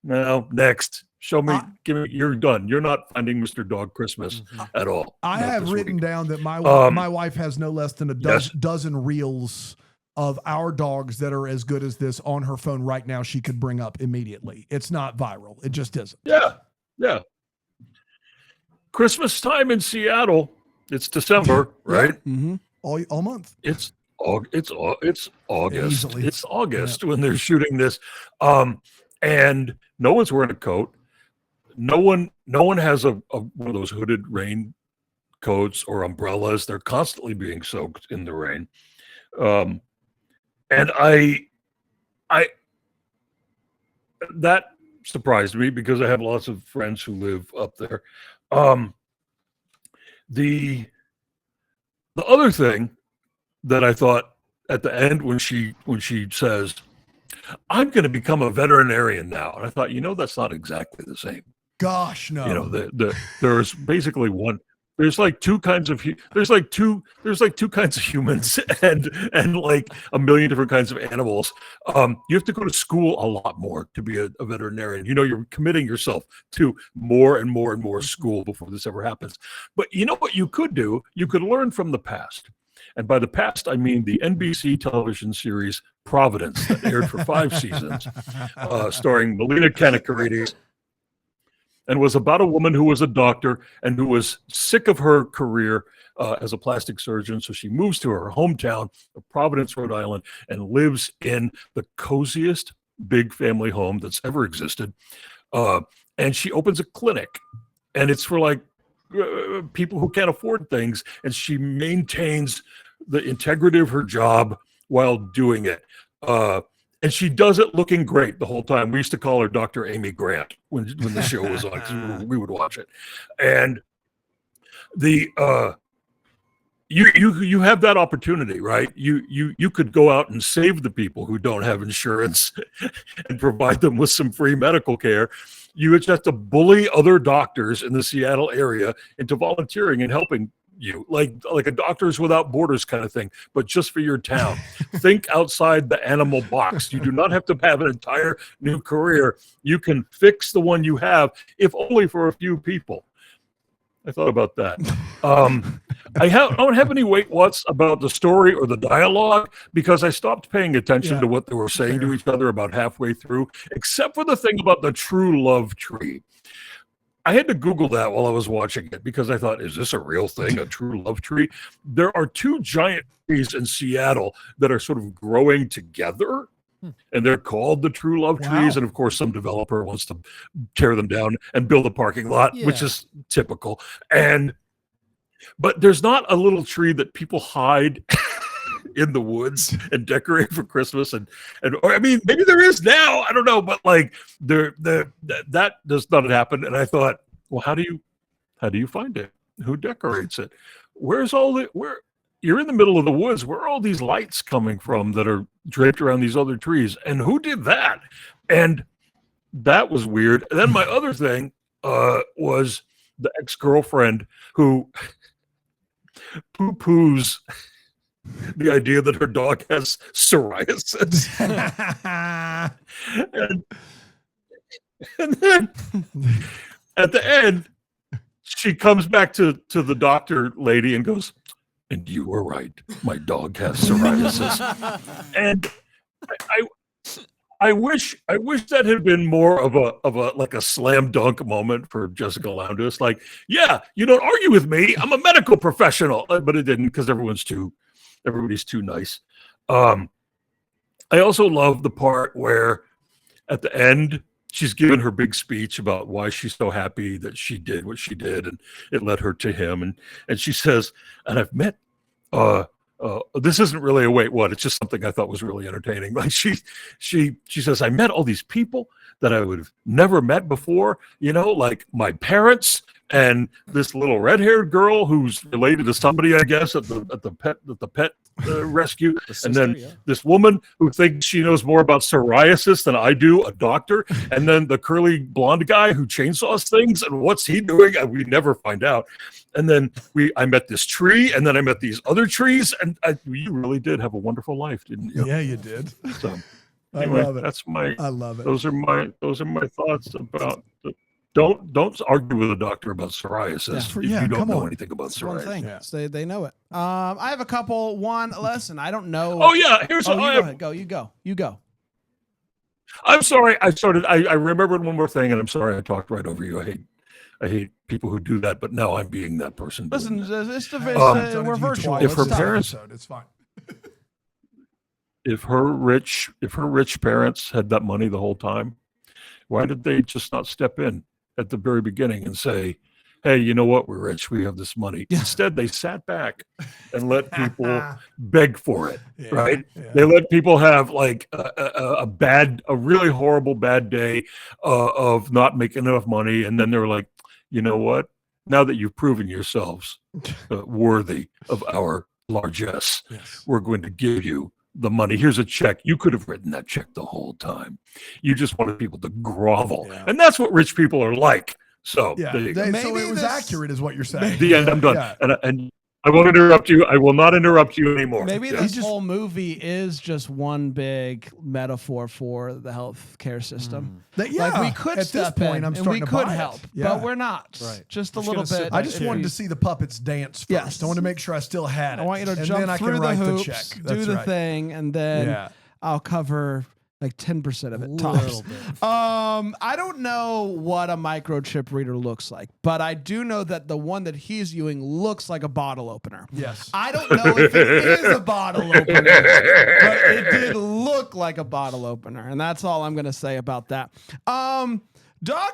no, next. Show me, give me, you're done. You're not finding Mr. Dog Christmas at all. I Not have this written week. down that my wife has no less than a Yes. dozen reels of our dogs that are as good as this on her phone right now. She could bring up immediately. It's not viral. It just isn't. Yeah. Christmas time in Seattle. It's December, right? Mm-hmm. All month. It's August. Easily. It's August when they're shooting this, and no one's wearing a coat. No one has a one of those hooded rain coats or umbrellas. They're constantly being soaked in the rain, and I that surprised me because I have lots of friends who live up there. The other thing that I thought at the end when she says, "I'm going to become a veterinarian now," and I thought, that's not exactly the same. Gosh, no. There's basically one. There's like two kinds of two kinds of humans and like a million different kinds of animals. You have to go to school a lot more to be a veterinarian. You're committing yourself to more and more and more school before this ever happens. But you know what you could do? You could learn from the past. And by the past, I mean the NBC television series Providence that aired for 5 seasons, starring Melina Kanakaridis, and was about a woman who was a doctor and who was sick of her career as a plastic surgeon. So she moves to her hometown of Providence, Rhode Island, and lives in the coziest big family home that's ever existed. And she opens a clinic, and it's for like people who can't afford things. And she maintains the integrity of her job while doing it. And she does it looking great the whole time. We used to call her Dr. Amy Grant when the show was on, because we would watch it. And you have that opportunity, right? You could go out and save the people who don't have insurance and provide them with some free medical care. You would just have to bully other doctors in the Seattle area into volunteering and helping you, like a Doctors Without Borders kind of thing, but just for your town. Think outside the animal box. You do not have to have an entire new career. You can fix the one you have, if only for a few people. I thought about that. I don't have any weight what's about the story or the dialogue because I stopped paying attention to what they were saying to each other about halfway through, except for the thing about the true love tree. I had to Google that while I was watching it because I thought, is this a real thing, a true love tree? There are 2 giant trees in Seattle that are sort of growing together, and they're called the true love trees. And of course, some developer wants to tear them down and build a parking lot, which is typical. But there's not a little tree that people hide in the woods and decorate for Christmas, or I mean, maybe there is now. I don't know, but like that does not happen. And I thought, well, how do you find it? Who decorates it? Where you're in the middle of the woods? Where are all these lights coming from that are draped around these other trees? And who did that? And that was weird. And then my other thing was the ex-girlfriend who poo-poos the idea that her dog has psoriasis. and then at the end, she comes back to the doctor lady and goes, "And you were right. My dog has psoriasis." And I wish that had been more of a like a slam dunk moment for Jessica Lowndes. Like, yeah, you don't argue with me. I'm a medical professional. But it didn't, because everybody's too nice. I also love the part where at the end she's given her big speech about why she's so happy that she did what she did and it led her to him. And she says, and I've met this isn't really a wait what, it's just something I thought was really entertaining. Like she says, I met all these people that I would have never met before, like my parents, and this little red-haired girl who's related to somebody, I guess, at the pet rescue, and then this woman who thinks she knows more about psoriasis than I do, a doctor, and then the curly blonde guy who chainsaws things, and what's he doing? And we never find out. And then I met this tree, and then I met these other trees, and you really did have a wonderful life, didn't you? Yeah, you did. So I anyway, love it. I love it. Those are my thoughts about. Don't argue with a doctor about psoriasis if you don't know anything about psoriasis. One thing. Yeah. So they know it. I have a couple. One lesson. I don't know. Oh yeah, here's You go. I'm sorry. I remembered one more thing, and I'm sorry I talked right over you. I hate people who do that, but now I'm being that person. Listen, we're virtual. If her parents, it's fine. If her rich parents had that money the whole time, why did they just not step in at the very beginning and say, hey, you know what? We're rich. We have this money. Yeah. Instead, they sat back and let people beg for it, right? Yeah. They let people have like a really horrible bad day of not making enough money. And then they were like, you know what? Now that you've proven yourselves worthy of our largesse, we're going to give you the money. Here's a check. You could have written that check the whole time. You just wanted people to grovel. Yeah. And that's what rich people are like. So, so it was accurate is what you're saying. The end, I'm done. Yeah. And I won't interrupt you. I will not interrupt you anymore. Maybe this whole movie is just one big metaphor for the healthcare system. Like we could at this point, I'm starting to help, yeah. but we're not. Right. Just a little bit. I just wanted to see the puppets dance first. Yes. I wanted to make sure I still had it. I want you to jump through the hoops, do the thing, and then I'll cover like 10% of it tops. I don't know what a microchip reader looks like, but I do know that the one that he's using looks like a bottle opener. Yes. I don't know if it is a bottle opener, but it did look like a bottle opener, and that's all I'm going to say about that. Dog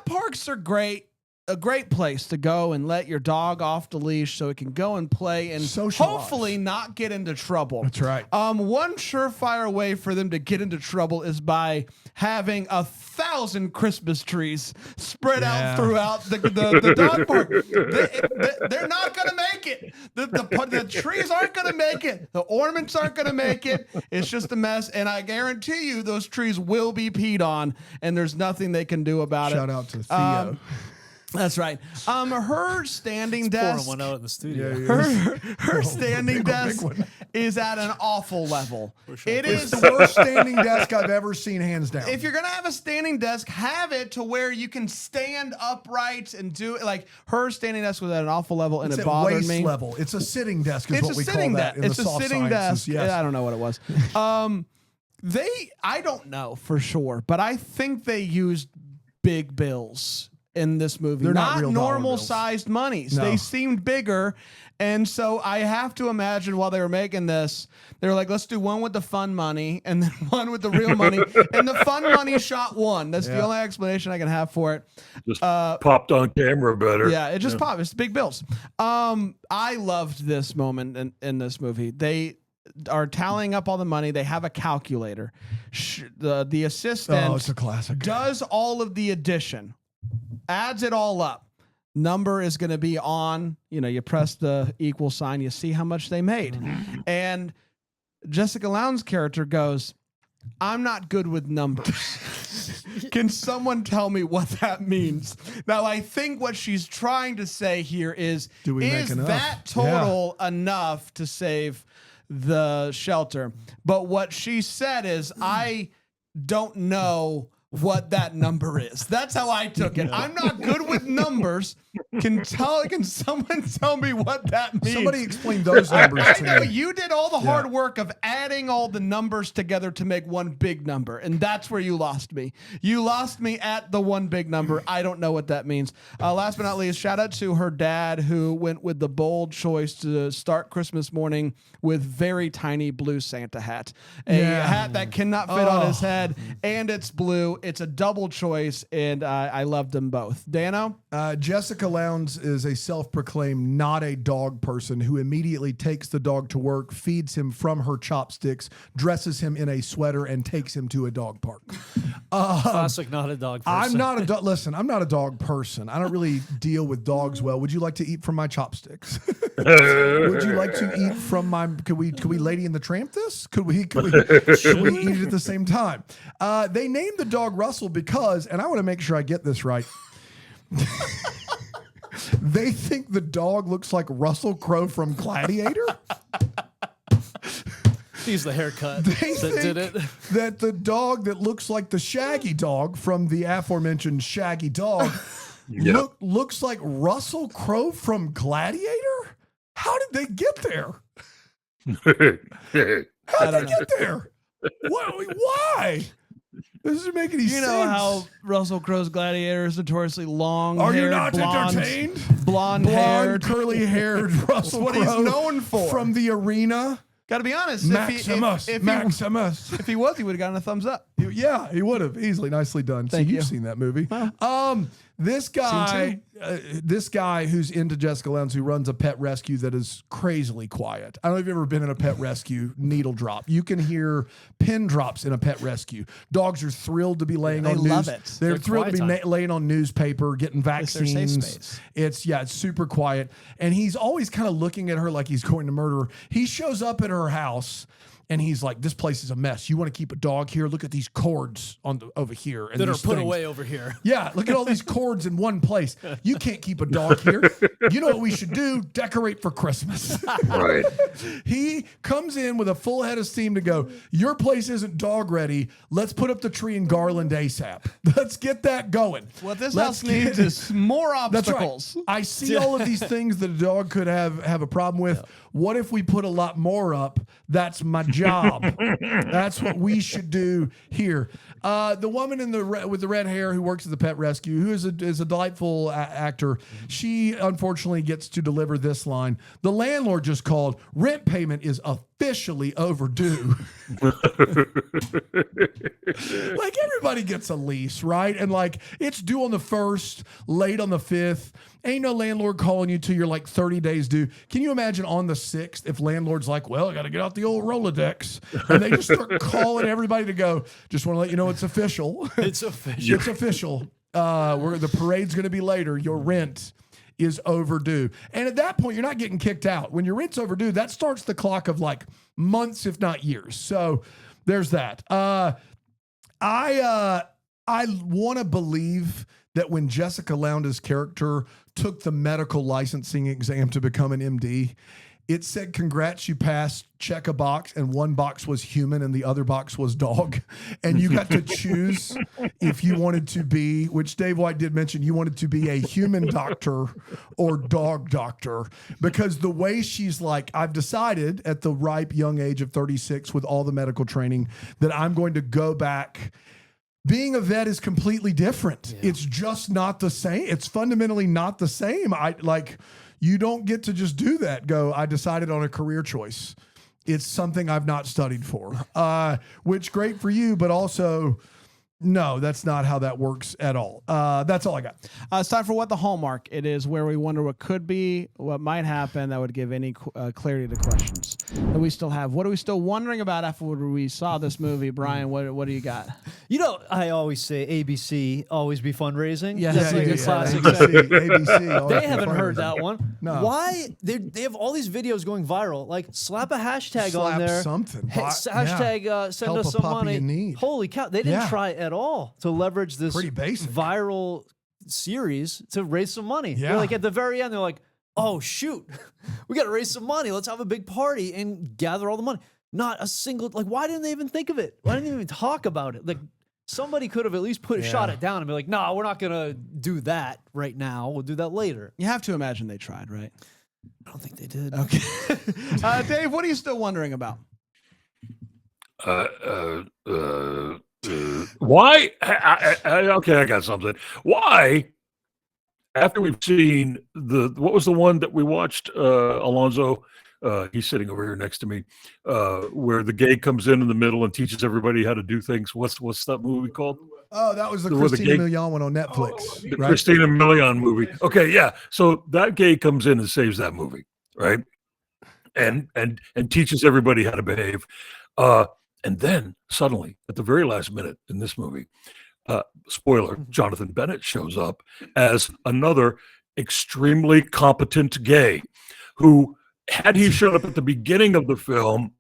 parks are great. A great place to go and let your dog off the leash so it can go and play and hopefully not get into trouble. That's right. One surefire way for them to get into trouble is by having 1,000 Christmas trees spread out throughout the dog park. They're not going to make it. The trees aren't going to make it. The ornaments aren't going to make it. It's just a mess. And I guarantee you those trees will be peed on, and there's nothing they can do about it. Shout out to Theo. That's right. Her standing desk. Pouring one out in the studio. Her standing desk is at an awful level. It is the worst standing desk I've ever seen, hands down. If you're gonna have a standing desk, have it to where you can stand upright and do it. Like her standing desk was at an awful level, and it bothered waist me. Level. It's a sitting desk. Is what we call that. It's a sitting desk. Yes. I don't know what it was. I don't know for sure, but I think they used big bills in this movie. They're not real normal sized monies. No. They seemed bigger. And so I have to imagine while they were making this, they were like, let's do one with the fun money and then one with the real money. And the fun money shot one. That's the only explanation I can have for it. Just popped on camera better. Yeah, it just popped. It's big bills. I loved this moment in this movie. They are tallying up all the money. They have a calculator. The assistant it's a classic. Does all of the addition. Adds it all up. Number is going to be on, you press the equal sign, you see how much they made. And Jessica Lowndes' character goes, I'm not good with numbers. Can someone tell me what that means? Now, I think what she's trying to say here is that total enough to save the shelter? But what she said is, I don't know what that number is. That's how I took it. I'm not good with numbers. Can someone tell me what that means? Somebody explain those numbers to me. I know you did all the hard work of adding all the numbers together to make one big number, and that's where you lost me. You lost me at the one big number. I don't know what that means. Last but not least, shout out to her dad who went with the bold choice to start Christmas morning with very tiny blue Santa hat. A hat that cannot fit on his head, and it's blue. It's a double choice, and I loved them both. Dano? Jessica Lowndes is a self-proclaimed not a dog person who immediately takes the dog to work, feeds him from her chopsticks, dresses him in a sweater, and takes him to a dog park. Classic, not a dog person. I'm not a dog. Listen, I'm not a dog person. I don't really deal with dogs well. Would you like to eat from my chopsticks? Would you like to eat from my? Could we Lady and the Tramp this? Should we eat it at the same time? They named the dog Russell because, and I want to make sure I get this right. They think the dog looks like Russell Crowe from Gladiator. He's the haircut They that did it. think that the dog that looks like the Shaggy dog from the aforementioned Shaggy dog looks like Russell Crowe from Gladiator? How did they get there? How did they get there? Why? This doesn't make any sense. You know how Russell Crowe's Gladiator is notoriously long. Are you not entertained? Blonde haired, curly-haired Russell what Crowe he's known for. from the arena. Got to be honest. Maximus. Maximus. If he was, he would have gotten a thumbs up. Yeah, he would have easily. Nicely done. Thank you. You've seen that movie. This guy who's into Jessica Lowndes, who runs a pet rescue that is crazily quiet. I don't know if you've ever been in a pet rescue needle drop. You can hear pin drops in a pet rescue. Dogs are thrilled to be laying on news. They love it. They're thrilled to be laying on newspaper, getting It's their safe vaccines. space. It's super quiet. And he's always kind of looking at her like he's going to murder her. He shows up at her house. And he's like, this place is a mess. You want to keep a dog here? Look at these cords over here. And That are these put things. away over here. Yeah, look at all these cords in one place. You can't keep a dog here. You know what we should do? Decorate for Christmas. Right. He comes in with a full head of steam to go, your place isn't dog ready. Let's put up the tree and garland ASAP. Let's get that going. What this Let's house needs is more That's obstacles. right. I see all of these things that a dog could have a problem with. What if we put a lot more up? That's my job. That's what we should do here. The woman with the red hair who works at the pet rescue, who is a delightful actor, she unfortunately gets to deliver this line. The landlord just called. Rent payment is officially overdue. Like everybody gets a lease, right? And like it's due on the 1st, late on the 5th. Ain't no landlord calling you till you're like 30 days due. Can you imagine on the 6th if landlord's like, well, I got to get out the old Rolodex. And they just start calling everybody to go, just want to let you know it's official. It's official. It's official. The parade's going to be later. Your rent is overdue. And at that point, you're not getting kicked out. When your rent's overdue, that starts the clock of like months, if not years. So there's that. I want to believe that when Jessica Lowndes' character took the medical licensing exam to become an MD, it said, congrats, you passed, check a box, and one box was human and the other box was dog. And you got to choose if you wanted to be, which Dave White did mention, you wanted to be a human doctor or dog doctor. Because the way she's like, I've decided at the ripe young age of 36 with all the medical training that I'm going to go back. Being a vet is completely different. Yeah. It's just not the same. It's fundamentally not the same. You don't get to just do that. I decided on a career choice. It's something I've not studied for, which great for you, but also no, that's not how that works at all. That's all I got. It's time for What the Hallmark. It is where we wonder what could be, what might happen that would give any clarity to questions that we still have. What are we still wondering about after we saw this movie? Brian, what do you got? You know, I always say ABC, always be fundraising. Yeah, That's like a classic. ABC. They haven't heard that one. No. Why? They have all these videos going viral. Like, slap a hashtag on there. Something. Hashtag send Help us a some puppy money. in need. Holy cow. They didn't try at all to leverage this Pretty basic. viral series to raise some money. Yeah. They're like, at the very end, they're like, oh, shoot. We got to raise some money. Let's have a big party and gather all the money. Not a single, why didn't they even think of it? Why didn't they even talk about it? Like, somebody could have at least shot it down and be like, no, we're not going to do that right now. We'll do that later. You have to imagine they tried, right? I don't think they did. Okay. Dave, what are you still wondering about? Why? Okay, I got something. Why? After we've seen what was the one that we watched, Alonzo, He's sitting over here next to me, where the gay comes in the middle and teaches everybody how to do things. What's that movie called? Oh, that was the Where the Christina gay- Milian one on Netflix. The right? Christina Milian movie. Okay, yeah. So that gay comes in and saves that movie, right? And teaches everybody how to behave. And then suddenly, at the very last minute in this movie, spoiler, Jonathan Bennett shows up as another extremely competent gay who, had he shown up at the beginning of the film,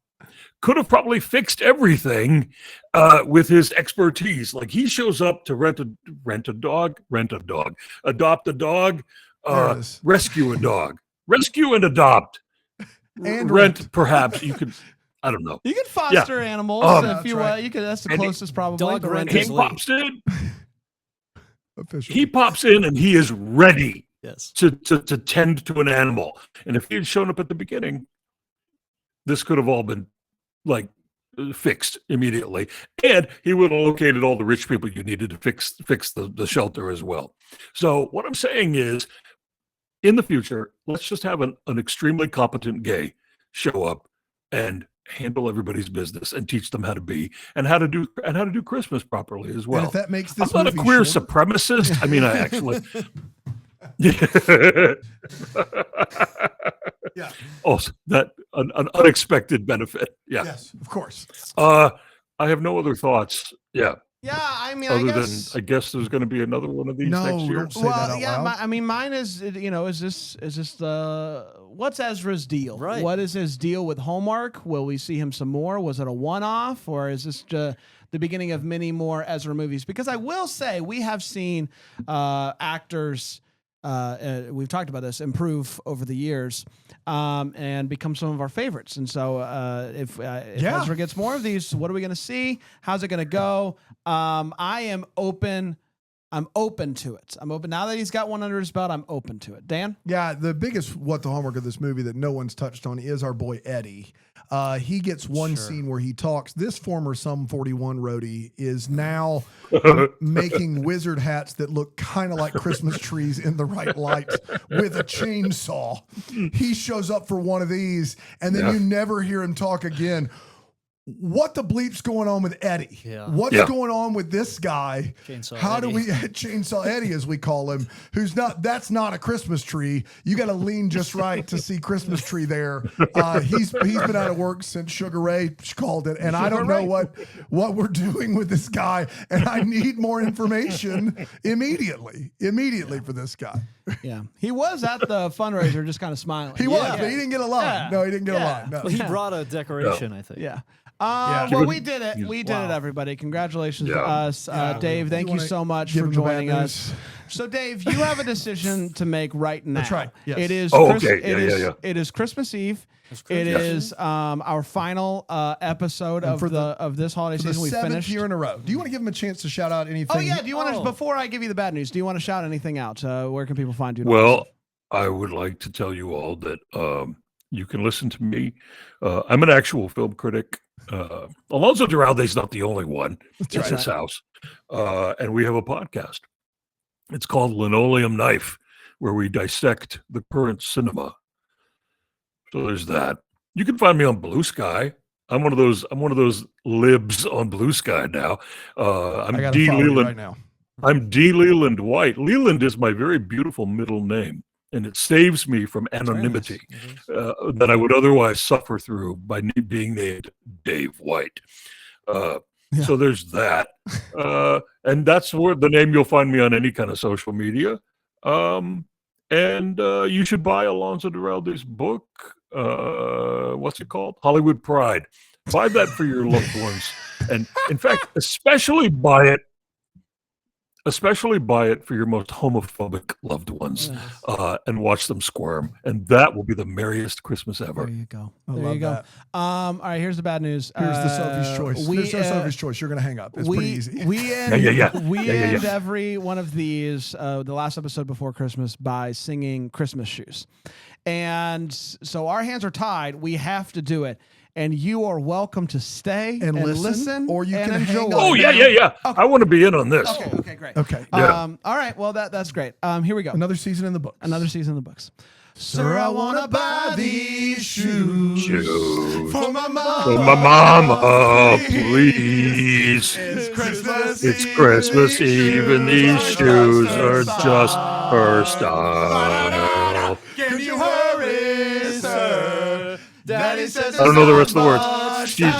could have probably fixed everything with his expertise. Like, he shows up to rent a dog, adopt a dog, There it is. rescue a dog, rescue and adopt, And rent. Perhaps you could. I don't know. You can foster animals if you right. want. You can. That's the And closest, probably. dog The rent rent is He is- legal. pops in. Official. He pops in and he is ready Yes. to tend to an animal. And if he had shown up at the beginning, this could have all been like fixed immediately. And he would have located all the rich people you needed to fix the shelter as well. So what I'm saying is, in the future, let's just have an extremely competent gay show up and handle everybody's business and teach them how to be and how to do Christmas properly as And well. if that makes I'm this not a movie queer shorter- supremacist. I mean, I actually. Yeah. Oh, that an unexpected benefit. Yeah. Yes, of course. I have no other thoughts. Yeah. Yeah, I mean, Other I guess. than I guess there's going to be another one of these No, next year. don't say that out loud. I mean, mine is, is this what's Ezra's deal? Right. What is his deal with Hallmark? Will we see him some more? Was it a one-off, or is this the beginning of many more Ezra movies? Because I will say we have seen actors. We've talked about this, improve over the years and become some of our favorites. And so if Yeah. Ezra gets more of these, what are we going to see? How's it going to go? I am open. I'm open to it. I'm open now that he's got one under his belt. I'm open to it. Dan? Yeah, the biggest what the hallmark of this movie that no one's touched on is our boy Eddie. He gets one scene where he talks. This former Sum 41 roadie is now making wizard hats that look kind of like Christmas trees in the right light with a chainsaw. He shows up for one of these, and then you never hear him talk again. What the bleep's going on with Eddie? Yeah. What's going on with this guy? Chainsaw How do Eddie. we Chainsaw Eddie, as we call him, that's not a Christmas tree. You got to lean just right to see Christmas tree there. He's been out of work since Sugar Ray called it, and I don't know what we're doing with this guy, and I need more information immediately for this guy. Yeah. He was at the fundraiser just kind of smiling. He was, but he didn't get a line. Yeah. No, he didn't get a line. No. Well, he brought a decoration, I think. Yeah. Yeah. Well, we did it. We did it, everybody. Congratulations to us. Dave, thank you wanna so much give for him the bad joining us. news? So, Dave, you have a decision to make right now. That's right. Yes. It is. Oh, okay. Yeah. It is Christmas Eve. It Christmas is our final episode of this holiday The season. We 7th finished. year in a row. Do you want to give him a chance to shout out anything? Oh yeah. Do you want to? Before I give you the bad news, do you want to shout anything out? Where can people find you? Well, I would like to tell you all that you can listen to me. I'm an actual film critic. Alonso Duralde's not the only one in this house. And we have a podcast. It's called Linoleum Knife, where we dissect the current cinema. So there's that. You can find me on Blue Sky. I'm one of those libs on Blue Sky now. I'm I got to D. follow you Leland. right now. I'm D. Leland White. Leland is my very beautiful middle name, and it saves me from anonymity that I would otherwise suffer through by being named Dave White. So there's that. And that's where the name you'll find me on any kind of social media. And you should buy Alonso Duralde's book. What's it called? Hollywood Pride. Buy that for your loved ones. And in fact, especially buy it for your most homophobic loved ones, and watch them squirm. And that will be the merriest Christmas ever. There you go. I There love you go. that. All right, here's the bad news. Here's the Sophie's choice. We, There's no Sophie's choice. You're going to hang up. It's pretty easy. We end, Yeah. We Yeah. end every one of these, the last episode before Christmas, by singing Christmas Shoes. And so our hands are tied. We have to do it. And you are welcome to stay And listen, or you and can hang enjoy. up. Oh, yeah. I want to be in on this. Okay, great. Okay. Yeah. All right, well, that's great. Here we go. Another season in the book. Another season in the books. Sir, I want to buy these shoes for my mama. For my mama, please. It's Christmas Eve and these shoes are just her style. Can you hurry, sir? Daddy says I don't know the rest of the words. She's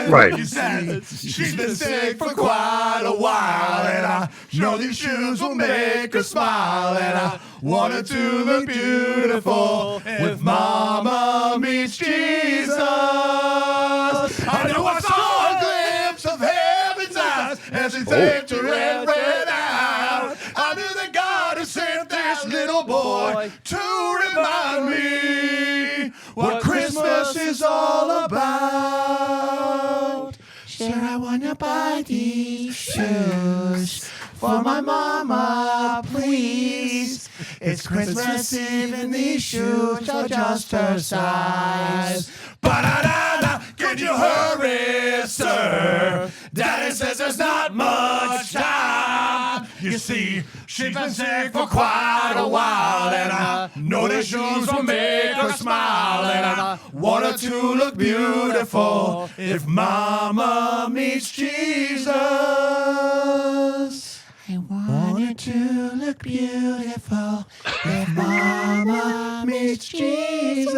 right. She's been sick for quite a while, and I know these shoes will make her smile, and I want her to look beautiful if Mama meets Jesus. I know I saw a glimpse of heaven's eyes as he thanked her and ran out. I knew that God had sent this little boy to remind me what Christmas is all about. Sure, I wanna buy these shoes for my mama, please. It's Christmas Eve and these shoes are just her size. Ba-da-da-da, can you hurry, sir? Daddy says there's not much time. You see, she's been sick for quite a while, and I know these shoes will make her smile, and I want her to look beautiful if Mama meets Jesus. I want her to look beautiful if Mama meets Jesus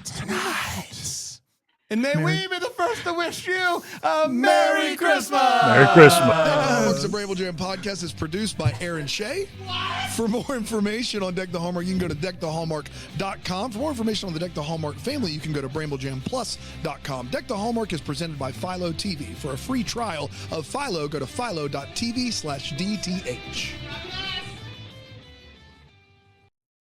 tonight. And may we be the first to wish you a Merry Christmas. Merry Christmas. The Bramble Jam podcast is produced by Aaron Shea. For more information on Deck the Hallmark, you can go to deckthehallmark.com. For more information on the Deck the Hallmark family, you can go to bramblejamplus.com. Deck the Hallmark is presented by Philo TV. For a free trial of Philo, go to philo.tv/DTH.